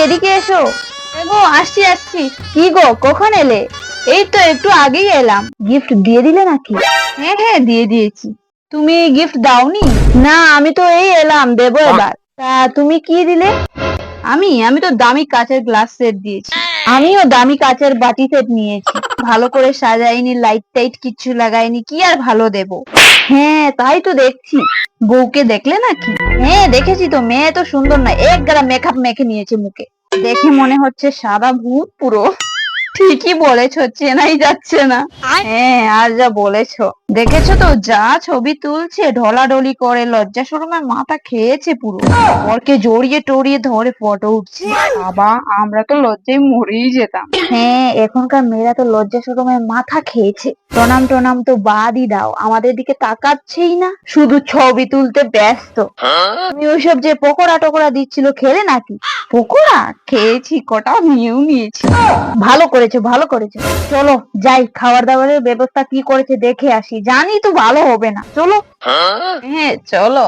এদিকে এসো। গো আসছি আসছি। কি গো কখন এলে? এই তো একটু আগেই এলাম। গিফট দিয়ে দিলে নাকি? হ্যাঁ হ্যাঁ দিয়ে দিয়েছি। তুমি গিফট দাওনি? না আমি তো এই এলাম, দেবো এবার। তা তুমি কি দিলে? আমি তো দামি কাচের গ্লাস সেট দিয়েছি। আমিও দামি কাচের বাটি সেট নিয়েছি। ভালো করে সাজাইনি, লাইট টাইট কিচ্ছু লাগাইনি, কি আর ভালো দেব। হ্যাঁ তাই তো দেখছি। বউকে দেখলে নাকি? হ্যাঁ দেখেছি তো, মেয়ে তো সুন্দর না, এক গাদা মেকআপ মেখে নিয়েছে মুখে। দেখে মনে হচ্ছে সাদা ভূত পুরো। ঠিকই বলেছো, চেনাই যাচ্ছে না। হ্যাঁ আর যা বলেছো, দেখেছো তো যা ছবি তুলছে, ঢলাঢলি করে, লজ্জা শরমে মাথা খেয়েছে পুরো। বরকে জড়িয়ে টড়িয়ে ধরে ফটো উঠছে। বাবা আমরা তো লজ্জায় মরেই যেতাম। হ্যাঁ এখনকার মেয়েরা তো লজ্জা শরমে মাথা খেয়েছে। প্রণাম টনাম তো বাদই দাও, আমাদের দিকে তাকাচ্ছেই না, শুধু ছবি তুলতে ব্যস্ত। তুমি ওইসব যে পকোড়া টকোড়া দিচ্ছিল, খেলে নাকি? পকোড়া খেয়েছি, কটা নিয়েও নিয়েছি। ভালো করেছো ভালো করেছো। চলো যাই, খাবার দাবারের ব্যবস্থা কি করেছে দেখে আসি, জানি তো ভালো হবে না, চলো। হ্যাঁ চলো।